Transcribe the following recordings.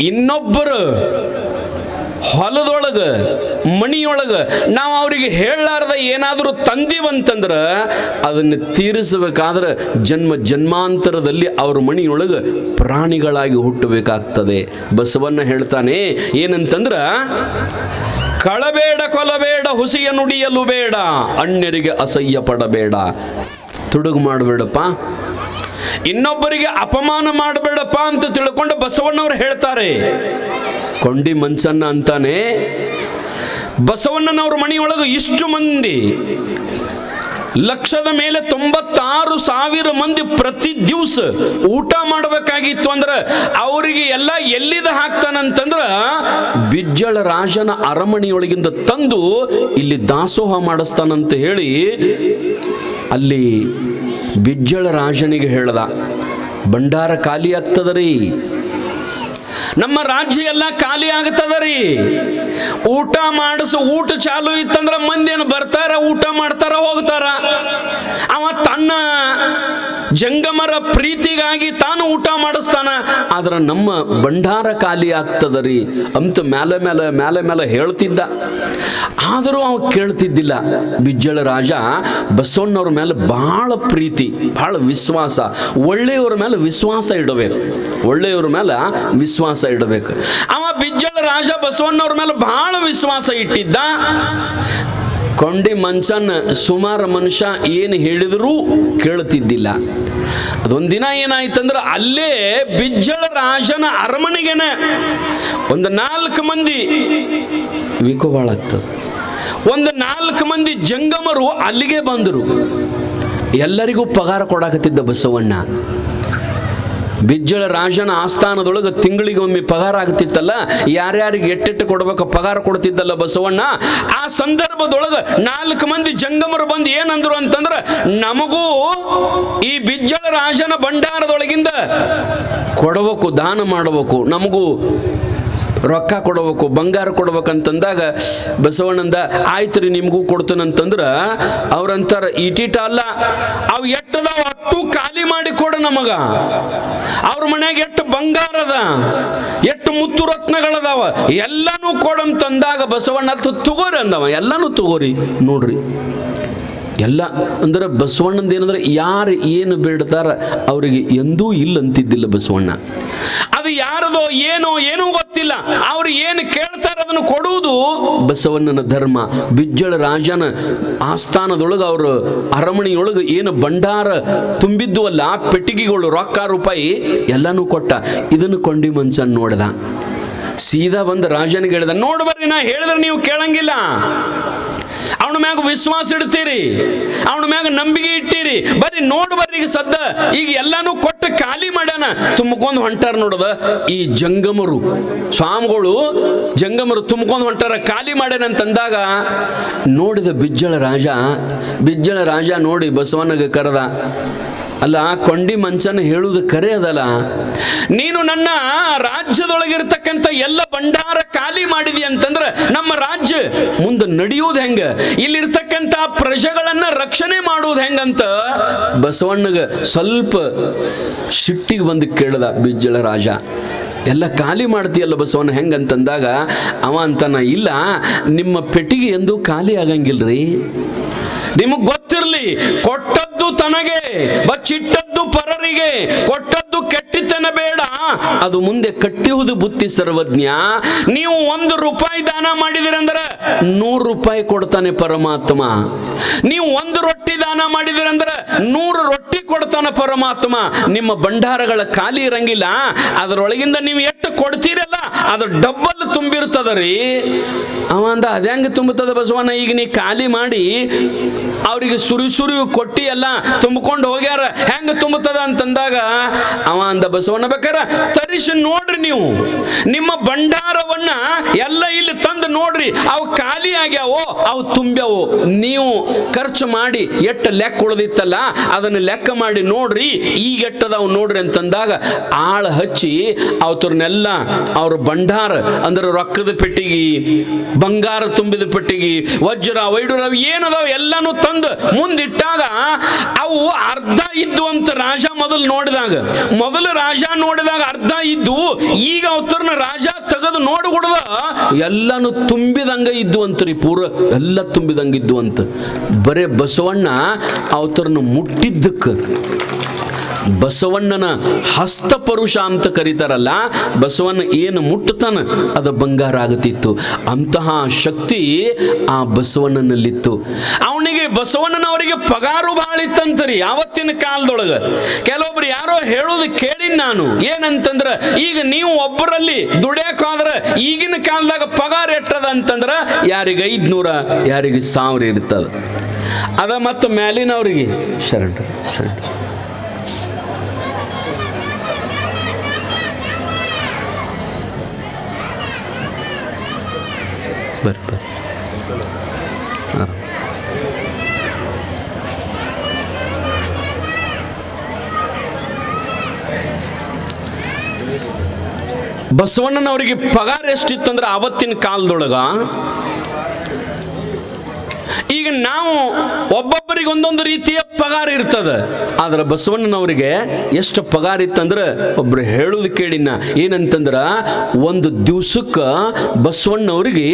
ಇನ್ನೊಬ್ಬರು ಹೊಲದೊಳಗ ಮಣಿಯೊಳಗ ನಾವು ಅವರಿಗೆ ಹೇಳಲಾರ್ದ ಏನಾದರೂ ತಂದೀವಂತಂದ್ರ ಅದನ್ನು ತೀರಿಸಬೇಕಾದ್ರೆ ಜನ್ಮ ಜನ್ಮಾಂತರದಲ್ಲಿ ಅವ್ರ ಮಣಿಯೊಳಗ ಪ್ರಾಣಿಗಳಾಗಿ ಹುಟ್ಟಬೇಕಾಗ್ತದೆ. ಬಸವಣ್ಣ ಹೇಳ್ತಾನೆ ಏನಂತಂದ್ರ, ಕಳಬೇಡ ಕೊಲಬೇಡ ಹುಸಿಯ ನುಡಿಯಲು ಬೇಡ, ಅನ್ಯರಿಗೆ ಅಸಹ್ಯ ಪಡಬೇಡ. ತುಡುಗು ಮಾಡಬೇಡಪ್ಪ, ಇನ್ನೊಬ್ಬರಿಗೆ ಅಪಮಾನ ಮಾಡಬೇಡಪ್ಪ ಅಂತ ತಿಳ್ಕೊಂಡು ಬಸವಣ್ಣವ್ರು ಹೇಳ್ತಾರೆ. ಕೊಂಡಿ ಮಂಚನ್ನ ಅಂತಾನೆ, ಬಸವಣ್ಣನವ್ರ ಮನೆಯೊಳಗೆ ಇಷ್ಟು ಮಂದಿ, ಲಕ್ಷದ ಮೇಲೆ 96,000 ಮಂದಿ ಪ್ರತಿ ದಿವಸ ಊಟ ಮಾಡಬೇಕಾಗಿತ್ತು ಅಂದ್ರೆ ಅವರಿಗೆ ಎಲ್ಲ ಎಲ್ಲಿದ ಹಾಕ್ತಾನಂತಂದ್ರ ಬಿಜ್ಜಳ ರಾಜನ ಅರಮನೆಯೊಳಗಿಂದ ತಂದು ಇಲ್ಲಿ ದಾಸೋಹ ಮಾಡಿಸ್ತಾನಂತ ಹೇಳಿ ಅಲ್ಲಿ ಬಿಜ್ಜಳ ರಾಜನಿಗೆ ಹೇಳ್ದ, ಭಂಡಾರ ಖಾಲಿ ಆಗ್ತದರಿ, ನಮ್ಮ ರಾಜ್ಯ ಎಲ್ಲ ಖಾಲಿ ಆಗ್ತದರಿ, ಊಟ ಮಾಡಿಸು. ಊಟ ಚಾಲು ಇತ್ತಂದ್ರ ಮಂದಿ ಏನು ಬರ್ತಾರ, ಊಟ ಮಾಡ್ತಾರ, ಹೋಗ್ತಾರ. ಅವ ತನ್ನ ಜಂಗಮರ ಪ್ರೀತಿಗಾಗಿ ತಾನು ಊಟ ಮಾಡಿಸ್ತಾನ, ಆದ್ರ ನಮ್ಮ ಭಂಡಾರ ಖಾಲಿ ಆಗ್ತದರಿ ಅಂತ ಮೇಲೆ ಹೇಳ್ತಿದ್ದ. ಆದರೂ ಅವ ಕೇಳ್ತಿದ್ದಿಲ್ಲ. ಬಿಜ್ಜಳ ರಾಜ ಬಸವಣ್ಣವ್ರ ಮೇಲೆ ಬಹಳ ಪ್ರೀತಿ, ಬಹಳ ವಿಶ್ವಾಸ, ಒಳ್ಳೆಯವರ ಮೇಲೆ ವಿಶ್ವಾಸ ಇಡಬೇಕು, ಒಳ್ಳೆಯವರ ಮೇಲೆ ವಿಶ್ವಾಸ ಇಡಬೇಕು. ಅವ ಬಿಜ್ಜಳ ರಾಜ ಬಸವಣ್ಣವ್ರ ಮೇಲೆ ಬಹಳ ವಿಶ್ವಾಸ ಇಟ್ಟಿದ್ದ. ಕೊಂಡಿ ಮಂಚನ್ ಸುಮಾರು ಮನುಷ್ಯ ಏನು ಹೇಳಿದರೂ ಕೇಳ್ತಿದ್ದಿಲ್ಲ. ಅದೊಂದಿನ ಏನಾಯ್ತಂದ್ರೆ ಅಲ್ಲೇ ಬಿಜ್ಜಳ ರಾಜನ ಅರಮನೆಗೆನೆ ಒಂದು 4 ಮಂದಿ ವಿಕೋ ಭಾಳ ಆಗ್ತದೆ, ಒಂದು 4 ಮಂದಿ ಜಂಗಮರು ಅಲ್ಲಿಗೆ ಬಂದರು. ಎಲ್ಲರಿಗೂ ಪಗಾರ ಕೊಡಾಕತ್ತಿದ್ದ ಬಸವಣ್ಣ. ಬಿಜ್ಜಳ ರಾಜನ ಆಸ್ಥಾನದೊಳಗೆ ತಿಂಗಳಿಗೊಮ್ಮೆ ಪಗಾರ ಆಗ್ತಿತ್ತಲ್ಲ, ಯಾರ್ಯಾರಿಗೆ ಎಟ್ಟೆಟ್ಟು ಕೊಡ್ಬೇಕು ಪಗಾರ ಕೊಡ್ತಿದ್ದಲ್ಲ ಬಸವಣ್ಣ. ಆ ಸಂದರ್ಭದೊಳಗೆ 4 ಮಂದಿ ಜಂಗಮರು ಬಂದು ಏನಂದ್ರು ಅಂತಂದ್ರೆ, ನಮಗೂ ಈ ಬಿಜ್ಜಳ ರಾಜನ ಭಂಡಾರದೊಳಗಿಂದ ಕೊಡಬೇಕು, ದಾನ ಮಾಡಬೇಕು, ನಮಗೂ ರೊಕ್ಕ ಕೊಡಬೇಕು, ಬಂಗಾರ ಕೊಡ್ಬೇಕಂತಂದಾಗ ಬಸವಣ್ಣಂದ ಆಯ್ತು ರೀ ನಿಮಗೂ ಕೊಡ್ತಾನಂತಂದ್ರ ಅವ್ರಂತಾರ, ಇಟಿಟ ಅಲ್ಲ, ಅವು ಎಟ್ಟದಾವ ಅಟ್ಟು ಖಾಲಿ ಮಾಡಿ ಕೊಡ ನಮಗ. ಅವ್ರ ಮನ್ಯಾಗ ಎಷ್ಟು ಬಂಗಾರದ, ಎಷ್ಟು ಮುತ್ತು ರತ್ನಗಳದಾವ, ಎಲ್ಲಾನು ಕೊಡಂತಂದಾಗ ಬಸವಣ್ಣ ತಗೋರಿ ಅಂದವ. ಎಲ್ಲಾನು ತಗೋರಿ ನೋಡ್ರಿ ಎಲ್ಲ ಅಂದ್ರೆ ಬಸವಣ್ಣಂದ ಏನಂದ್ರೆ ಯಾರು ಏನು ಬೇಡ್ತಾರ ಅವರಿಗೆ ಎಂದೂ ಇಲ್ಲ ಅಂತಿದ್ದಿಲ್ಲ ಬಸವಣ್ಣ. ಅದು ಯಾರದೋ ಏನೋ ಗೊತ್ತಿಲ್ಲ, ಅವ್ರು ಏನು ಕೇಳ್ತಾರ ಅದನ್ನು ಕೊಡುವುದು ಬಸವಣ್ಣನ ಧರ್ಮ. ಬಿಜ್ಜಳ ರಾಜನ ಆಸ್ಥಾನದೊಳಗೆ ಅವರು ಅರಮನೆಯೊಳಗೆ ಏನು ಭಂಡಾರ ತುಂಬಿದ್ದು ಅಲ್ಲ, ಪೆಟ್ಟಿಗೆಗಳು, ರೊಕ್ಕ ರೂಪಾಯಿ ಎಲ್ಲಾನು ಕೊಟ್ಟ. ಇದನ್ನು ಕೊಂಡಿ ಮನ್ಸನ್ ನೋಡ್ದ, ಸೀದಾ ಬಂದು ರಾಜನಿಗೆ ಹೇಳಿದ, ನೋಡ್ಬರ್ರಿ ನಾ ಹೇಳಿದ್ರೆ ನೀವು ಕೇಳಂಗಿಲ್ಲ, ಅವನ ಮ್ಯಾಗ ವಿಶ್ವಾಸ ಇಡ್ತೀರಿ, ಅವನ ಮ್ಯಾಗ ನಂಬಿಕೆ ಇಟ್ಟಿರಿ, ಬರ್ರಿ ನೋಡ್ಬರ್ರಿ ಈಗ ಸದ್ದ ಈಗ ಎಲ್ಲಾನು ಕೊಟ್ಟು ಖಾಲಿ ಮಾಡ್ಯಾನ, ತುಂಬಿಕೊಂಡು ಹೊಂಟಾರ ನೋಡದ ಈ ಜಂಗಮರು ಸ್ವಾಮಿಗಳು. ಜಂಗಮರು ತುಂಬಿಕೊಂಡು ಹೊಂಟಾರ, ಖಾಲಿ ಮಾಡ್ಯಾನಂತಂದಾಗ ನೋಡಿದ ಬಿಜ್ಜಳ ರಾಜ ನೋಡಿ ಬಸವಣ್ಣಗೆ ಕರೆದ, ಅಲ್ಲ ಕೊಂಡಿ ಮಂಚನ ಹೇಳುವುದು ಕರೆ ಅದಲ್ಲ, ನೀನು ನನ್ನ ರಾಜ್ಯದೊಳಗಿರ್ತಕ್ಕಂಥ ಎಲ್ಲ ಭಂಡಾರ ಖಾಲಿ ಮಾಡಿದಿ ಅಂತಂದ್ರೆ ನಮ್ಮ ರಾಜ್ಯ ಮುಂದೆ ನಡೆಯುವುದು ಹೆಂಗ, ಇಲ್ಲಿರ್ತಕ್ಕಂಥ ಪ್ರಜೆಗಳನ್ನ ರಕ್ಷಣೆ ಮಾಡುವುದು ಹೆಂಗಂತ ಬಸವಣ್ಣಗ ಸ್ವಲ್ಪ ಸಿಟ್ಟಿಗೆ ಬಂದು ಕೇಳ್ದ ಬಿಜ್ಜಳ ರಾಜ. ಎಲ್ಲ ಖಾಲಿ ಮಾಡ್ತೀಯಲ್ಲ ಬಸವಣ್ಣ ಹೆಂಗಂತಂದಾಗ ಅವ ಅಂತಾನ, ಇಲ್ಲ ನಿಮ್ಮ ಪೆಟ್ಟಿಗೆ ಎಂದೂ ಖಾಲಿ ಆಗಂಗಿಲ್ರಿ, ನಿಮಗ್ ಗೊತ್ತಿರ್ಲಿ, ಕೊಟ್ಟದ್ದು ತನಗೆ ಬಚ್ಚಿಟ್ಟದ್ದು ಪರರಿಗೆ, ಕೊಟ್ಟದ್ದು ಕೆಟ್ಟಿತನ ಬೇಡ, ಅದು ಮುಂದೆ ಕಟ್ಟಿಹುದು ಬುತ್ತಿ ಸರ್ವಜ್ಞ. ನೀವು 1 ರೂಪಾಯಿ ದಾನ ಮಾಡಿದಿರಂದ್ರೆ 100 ರೂಪಾಯಿ ಕೊಡ್ತಾನೆ ಪರಮಾತ್ಮ. ನೀವು 1 ರೊಟ್ಟಿ ದಾನ ಮಾಡಿದಿರಂದ್ರೆ 100 ರೊಟ್ಟಿ ಕೊಡ್ತಾನೆ ಪರಮಾತ್ಮ. ನಿಮ್ಮ ಭಂಡಾರಗಳ ಖಾಲಿ ಇರಂಗಿಲ್ಲ, ಅದರೊಳಗಿಂದ ನೀವು ಎಷ್ಟು ಕೊಡ್ತೀರಲ್ಲ ಅದು ಡಬ್ಬಲ್ ತುಂಬಿರ್ತದರಿ. ಅವ ಅಂದ, ಅದ್ಯಾಂಗ ತುಂಬುತ್ತದೆ ಬಸವಣ್ಣ, ಈಗ ನೀ ಖಾಲಿ ಮಾಡಿ ಅವ್ರಿಗೆ ಸುರಿ ಕೊಟ್ಟಿ ಎಲ್ಲ ತುಂಬಿಕೊಂಡು ಹೋಗ್ಯಾರ, ಹೆಂಗ ತುಂಬುತ್ತದ ಅಂತಂದಾಗ ಅವ ಅಂದ, ಬಸವಣ್ಣ ಬೇಕಾರ ತರಿಸಿ ನೋಡ್ರಿ, ನೀವು ನಿಮ್ಮ ಭಂಡಾರವನ್ನ ಎಲ್ಲ ಇಲ್ಲಿ ತಂದು ನೋಡ್ರಿ ಅವು ಖಾಲಿ ಆಗ್ಯಾವೋ ಅವು ತುಂಬ್ಯಾವೋ, ನೀವು ಖರ್ಚು ಮಾಡಿ ಎಷ್ಟು ಲೆಕ್ಕ ಉಳಿದಿತ್ತಲ್ಲ ಅದನ್ನು ಲೆಕ್ಕ ಮಾಡಿ ನೋಡ್ರಿ, ಈಗ ಎಟ್ಟದಾವ್ ನೋಡ್ರಿ ಅಂತಂದಾಗ ಆಳ ಹಚ್ಚಿ ಅವತ್ರನ್ನೆಲ್ಲ ಅವ್ರ ಭಂಡಾರ ಅಂದ್ರೆ ರೊಕ್ಕದ ಪೆಟ್ಟಿಗೆ, ಬಂಗಾರ ತುಂಬಿದ ಪೆಟ್ಟಿಗೆ, ವಜ್ರ ವೈಡೂರ ಏನದಾವ ಎಲ್ಲಾನು ತಂದು ಮುಂದಿಟ್ಟಾಗ ಅವು ಅರ್ಧ ಇದ್ದು ಅಂತ ರಾಜ ಮೊದಲು ರಾಜ ನೋಡಿದಾಗ ಅರ್ಧ ಇದ್ದು, ಈಗ ಅವತರನ ರಾಜ ತೆಗೆದು ನೋಡ್ಬಿಡ್ದ ಎಲ್ಲಾನು ತುಂಬಿದಂಗ ಇದ್ದು ಅಂತ್ರಿ, ಪೂರ ಎಲ್ಲ ತುಂಬಿದಂಗಿದ್ದು ಅಂತ. ಬರೇ ಬಸವಣ್ಣ ಅವತರನ್ನು ಮುಟ್ಟಿದ್ದಕ್ಕೆ ಬಸವಣ್ಣನ ಹಸ್ತಪರುಷ ಅಂತ ಕರೀತಾರಲ್ಲ, ಬಸವಣ್ಣ ಏನು ಮುಟ್ಟತಾನ ಅದು ಬಂಗಾರ ಆಗುತ್ತಿತ್ತು. ಅಂತಹ ಶಕ್ತಿ ಆ ಬಸವಣ್ಣನಲ್ಲಿತ್ತು. ಅವನಿಗೆ ಬಸವಣ್ಣನವರಿಗೆ ಪಗಾರು ಬಹಳ ಇತ್ತಂತರಿ ಯಾವತ್ತಿನ ಕಾಲದೊಳಗೆ. ಕೆಲವೊಬ್ರು ಯಾರೋ ಹೇಳೋದು ಕೇಳಿ ನಾನು, ಏನಂತಂದ್ರ ಈಗ ನೀವು ಒಬ್ಬರಲ್ಲಿ ದುಡಿಯೋಕಾದ್ರೆ ಈಗಿನ ಕಾಲದಾಗ ಪಗಾರ ಎಟ್ಟದ ಅಂತಂದ್ರ ಯಾರಿಗೆ 500, ಯಾರಿಗೆ 1000 ಇರ್ತದ. ಅದ ಮತ್ತು ಮ್ಯಾಲಿನವ್ರಿಗೆ ಶರಣ ಬಸವಣ್ಣನವರಿಗೆ ಪಗಾರ ಎಷ್ಟಿತ್ತಂದ್ರೆ ಆವತ್ತಿನ ಕಾಲದೊಳಗ, ಈಗ ನಾವು ಒಬ್ಬೊಬ್ಬರಿಗೆ ಒಂದೊಂದು ರೀತಿಯ ಪಗಾರ ಇರ್ತದ. ಆದ್ರೆ ಬಸವಣ್ಣನವರಿಗೆ ಎಷ್ಟು ಪಗಾರ ಇತ್ತಂದ್ರೆ ಒಬ್ರು ಹೇಳುದು ಕೇಳಿನ, ಏನಂತಂದ್ರ ಒಂದು ದಿವ್ಸಕ್ಕೆ ಬಸವಣ್ಣವ್ರಿಗೆ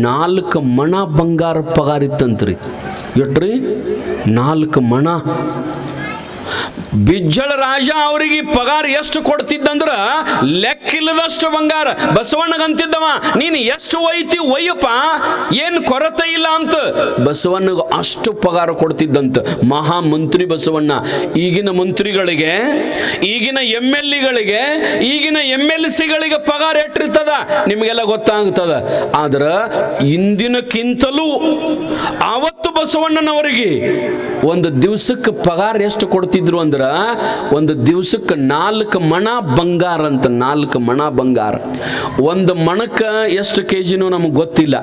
4 ಮಣ ಬಂಗಾರ ಪಗಾರ ಇತ್ತಂತ್ರಿ. ಎಟ್ರಿ 4 ಮಣ. ಬಿಜ್ಜಳ ರಾಜ ಅವರಿಗೆ ಪಗಾರ ಎಷ್ಟು ಕೊಡ್ತಿದ್ದಂದ್ರ ಲೆಕ್ಕಿಲ್ಲದಷ್ಟು ಬಂಗಾರ. ಬಸವಣ್ಣಗಂತಿದ್ದವ, ನೀನು ಎಷ್ಟು ಒಯ್ತಿ ಒಯ್ಯಪ್ಪ, ಏನು ಕೊರತೆ ಇಲ್ಲ ಅಂತ ಬಸವಣ್ಣಗ ಅಷ್ಟು ಪಗಾರ ಕೊಡ್ತಿದ್ದಂತ. ಮಹಾ ಮಂತ್ರಿ ಬಸವಣ್ಣ. ಈಗಿನ ಮಂತ್ರಿಗಳಿಗೆ, ಈಗಿನ MLAಗಳಿಗೆ, ಈಗಿನ MLCಗಳಿಗೆ ಪಗಾರ ಎಟ್ಟಿರ್ತದ ನಿಮಗೆಲ್ಲ ಗೊತ್ತಾಗ್ತದ. ಆದ್ರ ಇಂದಿನಕ್ಕಿಂತಲೂ ಆವತ್ತು ಬಸವಣ್ಣನವರಿಗೆ ಒಂದು ದಿವಸಕ್ಕೆ ಪಗಾರ ಎಷ್ಟು ಕೊಡ್ತಿದ್ರು ಅಂದ್ರ, ಒಂದು ದಿವಸಕ್ಕೆ 4 ಮಣ ಬಂಗಾರ ಅಂತ. 4 ಮಣ ಬಂಗಾರ. ಒಂದು ಮಣಕ್ಕೆ ಎಷ್ಟು ಕೆಜಿನೋ ನಮಗೆ ಗೊತ್ತಿಲ್ಲ,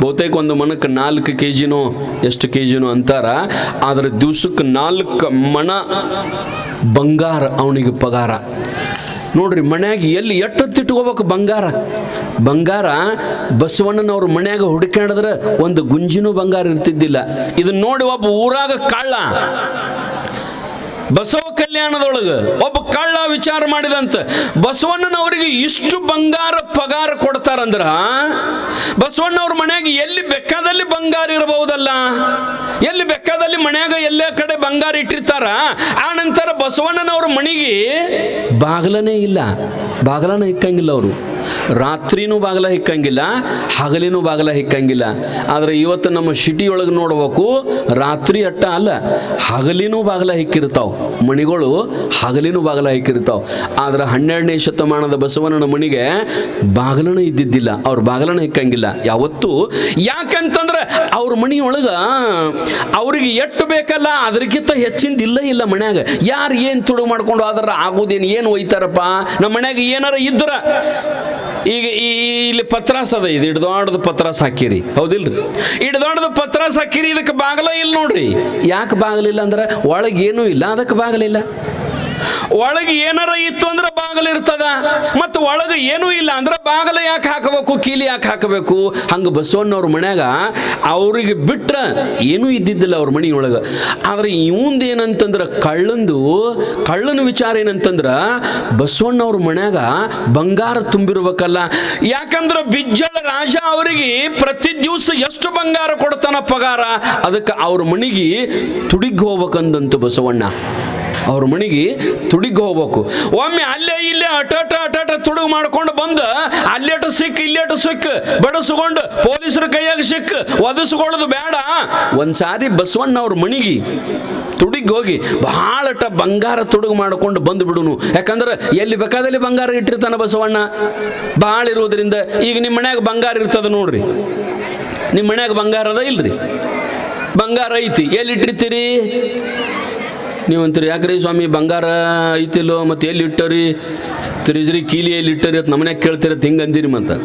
ಬಹುತೇಕ ಒಂದು ಮಣಕ್ಕೆ 4 ಕೆಜಿನೋ ಎಷ್ಟು ಕೆಜಿನೋ ಅಂತಾರ. ಆದ್ರೆ ದಿವಸಕ್ಕೆ 4 ಮಣ ಬಂಗಾರ ಅವನಿಗೆ ಪಗಾರ. ನೋಡ್ರಿ, ಮನ್ಯಾಗ ಎಲ್ಲಿ ಎಟ್ಟೊತ್ತಿಟ್ಕೋಬೇಕು ಬಂಗಾರ. ಬಸವಣ್ಣನವ್ರ ಮನ್ಯಾಗ ಹುಡುಕಾಡಿದ್ರೆ ಒಂದು ಗುಂಜಿನೂ ಬಂಗಾರ ಇರ್ತಿದ್ದಿಲ್ಲ. ಇದನ್ನ ನೋಡಿ ಒಬ್ಬ ಊರಾಗ ಕಳ್ಳ, ಬಸವ ಕಲ್ಯಾಣದೊಳಗೆ ಒಬ್ಬ ಕಳ್ಳ ವಿಚಾರ ಮಾಡಿದಂತ, ಬಸವಣ್ಣನವರಿಗೆ ಇಷ್ಟು ಬಂಗಾರ ಪಗಾರ ಕೊಡ್ತಾರಂದ್ರ ಬಸವಣ್ಣವ್ರ ಮನ್ಯಾಗ ಎಲ್ಲಿ ಬೇಕಾದಲ್ಲಿ ಬಂಗಾರ ಇರಬಹುದಲ್ಲ, ಎಲ್ಲಿ ಬೇಕಾದಲ್ಲಿ ಮನ್ಯಾಗ ಎಲ್ಲೇ ಕಡೆ ಬಂಗಾರ ಇಟ್ಟಿರ್ತಾರ. ಆ ನಂತರ ಬಸವಣ್ಣನವ್ರ ಮನೆಗೆ ಬಾಗಿಲನೇ ಇಲ್ಲ, ಬಾಗಿಲನ ಇಕ್ಕಂಗಿಲ್ಲ ಅವರು. ರಾತ್ರಿನೂ ಬಾಗಿಲ ಹಿಕ್ಕಂಗಿಲ್ಲ, ಹಗಲಿನೂ ಬಾಗಿಲ ಹಿಕ್ಕಂಗಿಲ್ಲ. ಆದ್ರೆ ಇವತ್ತು ನಮ್ಮ ಸಿಟಿ ಒಳಗೆ ನೋಡ್ಬೇಕು, ರಾತ್ರಿ ಅಟ್ಟ ಅಲ್ಲ, ಹಗಲಿನೂ ಬಾಗಿಲ ಹಿಕ್ಕಿರ್ತಾವ ಮಣಿಗಳು, ಹಗಲಿನೂ ಬಾಗಿಲ ಹಿಕ್ಕಿರ್ತಾವ. ಆದ್ರೆ 12ನೇ ಶತಮಾನದ ಬಸವಣ್ಣನ ಮಣಿಗೆ ಬಾಗಿಲನ ಇದ್ದಿದ್ದಿಲ್ಲ, ಅವ್ರ ಬಾಗಿಲನ ಹಿಕ್ಕಂಗಿಲ್ಲ ಯಾವತ್ತು. ಯಾಕಂತಂದ್ರೆ ಅವ್ರ ಮಣಿಯೊಳಗ ಅವ್ರಿಗೆ ಎಷ್ಟು ಬೇಕಲ್ಲ ಅದಕ್ಕಿಂತ ಹೆಚ್ಚಿಂದ ಇಲ್ಲ ಮನ್ಯಾಗ. ಯಾರು ಏನು ತುಡು ಮಾಡ್ಕೊಂಡು ಆದ್ರ ಆಗೋದೇನು, ಏನು ಒಯ್ತಾರಪ್ಪ ನಮ್ಮ ಮನ್ಯಾಗ ಏನಾರ ಇದ್ರ. ಈಗ ಇಲ್ಲಿ ಪತ್ರಾಸ್ ಅದ, ಇದು ಹಿಡ್ದೊಡ್ದು ಪತ್ರಾಸ್ ಹಾಕಿರಿ, ಹೌದಿಲ್ರಿ? ಹಿಡ್ದೊಡ್ದು ಪತ್ರಾಸ್ ಹಾಕಿರಿ, ಇದಕ್ಕೆ ಬಾಗಲ ಇಲ್ಲ ನೋಡ್ರಿ. ಯಾಕೆ ಬಾಗಲಿಲ್ಲ ಅಂದ್ರೆ ಒಳಗೆ ಏನೂ ಇಲ್ಲ, ಅದಕ್ಕೆ ಬಾಗಲಿಲ್ಲ. ಒಳಗೆ ಏನಾರ ಇತ್ತು ಅಂದ್ರೆ ಬಾಗಲಿರ್ತದ, ಮತ್ತು ಒಳಗೆ ಏನೂ ಇಲ್ಲ ಅಂದ್ರೆ ಬಾಗಲ ಯಾಕೆ ಹಾಕಬೇಕು, ಕೀಲಿ ಯಾಕೆ ಹಾಕಬೇಕು? ಹಂಗೆ ಬಸವಣ್ಣವ್ರ ಮನ್ಯಾಗ ಅವ್ರಿಗೆ ಬಿಟ್ರ ಏನೂ ಇದ್ದಿದ್ದಿಲ್ಲ ಅವ್ರ ಮನೆಯೊಳಗೆ. ಆದ್ರೆ ಇವಂದು ಏನಂತಂದ್ರೆ ಕಳ್ಳನ ವಿಚಾರ ಏನಂತಂದ್ರ ಬಸವಣ್ಣವ್ರ ಮನ್ಯಾಗ ಬಂಗಾರ ತುಂಬಿರ್ಬೇಕಲ್ಲ. ಯಾಕಂದ್ರೆ ಬಿಜ್ಜಳ ರಾಜ ಅವರಿಗೆ ಪ್ರತಿ ದಿವಸ ಎಷ್ಟು ಬಂಗಾರ ಕೊಡ್ತಾನ ಪಗಾರ, ಅದಕ್ಕೆ ಅವ್ರ ಮನೆಗೆ ತುಡಿಗ್ ಹೋಗ್ಬೇಕಂದಂತು ಬಸವಣ್ಣ. ಅವ್ರ ಮನೆಗೆ ತುಡಿಗ್ ಹೋಗ್ಬೇಕು. ಒಮ್ಮೆ ಅಲ್ಲೇ ಇಲ್ಲೇ ಅಟ ತುಡುಗು ಮಾಡ್ಕೊಂಡು ಬಂದು ಅಲ್ಲೇಟ ಸಿಕ್ಕು ಇಲ್ಲೇಟ ಸಿಕ್ಕು ಬಡಸ್ಕೊಂಡು ಪೊಲೀಸರ ಕೈಯಾಗ ಸಿಕ್ಕು ಒದಿಸ್ಕೊಳ್ಳೋದು ಬೇಡ. ಒಂದ್ಸಾರಿ ಬಸವಣ್ಣ ಅವ್ರ ಮನೆಗೆ ತುಡಿಗ್ ಹೋಗಿ ಬಹಳಟ ಬಂಗಾರ ತುಡುಗು ಮಾಡ್ಕೊಂಡು ಬಂದು ಬಿಡುನು. ಯಾಕಂದ್ರೆ ಎಲ್ಲಿ ಬೇಕಾದಲ್ಲಿ ಬಂಗಾರ ಇಟ್ಟಿರ್ತಾನ ಬಸವಣ್ಣ, ಭಾಳ ಇರೋದ್ರಿಂದ. ಈಗ ನಿಮ್ಮ ಮನ್ಯಾಗ ಬಂಗಾರ ಇರ್ತದ ನೋಡ್ರಿ, ನಿಮ್ಮ ಮನ್ಯಾಗ ಬಂಗಾರ ಅದ ಇಲ್ರಿ? ಬಂಗಾರ ಐತಿ, ಎಲ್ಲಿ ಇಟ್ಟಿರ್ತೀರಿ ನೀವು ಅಂತೀರಿ? ಯಾಕ್ರಿ ಸ್ವಾಮಿ ಬಂಗಾರ ಐತಿಲ್ಲೋ, ಮತ್ತೆ ಎಲ್ಲಿ ಇಟ್ಟರಿ ತಿರುಜ್ರಿ, ಕೀಲಿ ಎಲ್ಲಿ ಇಟ್ಟರಿ ಅಂತ ನಮ್ಮನ್ಯಾಗ ಕೇಳ್ತಿರತ್ತೆ, ಹಿಂಗೆ ಅಂದಿರಿ. ಮತ್ತು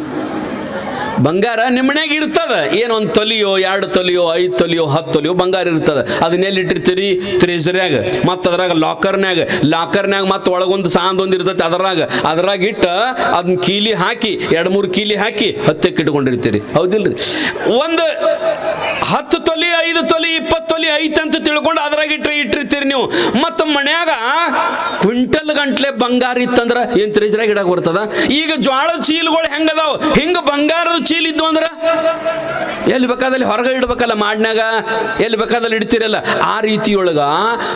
ಬಂಗಾರ ನಿಮ್ಮ ಮನ್ಯಾಗ ಇರ್ತದ, ಏನು 1 ತೊಲಿಯೋ 2 ತೊಲಿಯೋ 5 ತೊಲಿಯೋ 10 ತೊಲಿಯೋ ಬಂಗಾರ ಇರ್ತದ. ಅದನ್ನ ಎಲ್ಲಿ ಇಟ್ಟಿರ್ತೀರಿ? ಟ್ರೆಜರ್ಯಾಗ, ಮತ್ತು ಅದ್ರಾಗ ಲಾಕರ್ನ್ಯಾಗ ಮತ್ತು ಒಳಗೊಂದು ಸಾಂದೊಂದು ಇರ್ತೈತಿ, ಅದ್ರಾಗ ಇಟ್ಟು ಅದನ್ನ ಕೀಲಿ ಹಾಕಿ 2-3 ಕೀಲಿ ಹಾಕಿ ಹತ್ತಕ್ಕೆ ಇಟ್ಕೊಂಡಿರ್ತೀರಿ, ಹೌದಿಲ್ರಿ? ಒಂದು 10 ತೊಲಿ 5 ತೊಲಿ 20 ತೊಲಿ ಐತೆ ಅಂತ ತಿಳ್ಕೊಂಡು ಅದ್ರಾಗ ಇಟ್ಟಿರ್ತೀರಿ ನೀವು. ಮತ್ತು ಮನ್ಯಾಗ ಕ್ವಿಂಟಲ್ ಗಂಟ್ಲೆ ಬಂಗಾರ ಇತ್ತಂದ್ರ ಏನ್ ಟ್ರೆಜರ್ಯಾಗ ಇಡಕ್ ಬರ್ತದ? ಈಗ ಜ್ವಾಳದ ಚೀಲಗಳು ಹೆಂಗದಾವ, ಹಿಂಗ ಬಂಗಾರದ ಚೀಲ ಇದ್ವು ಅಂದ್ರ ಎಲ್ಲಿ ಬೇಕಾದಲ್ಲಿ ಹೊರಗೆ ಇಡ್ಬೇಕಲ್ಲ, ಮಾಡ್ನಾಗ ಎಲ್ಲಿ ಬೇಕಾದಲ್ಲಿ ಇಡ್ತೀರಲ್ಲ, ಆ ರೀತಿಯೊಳಗ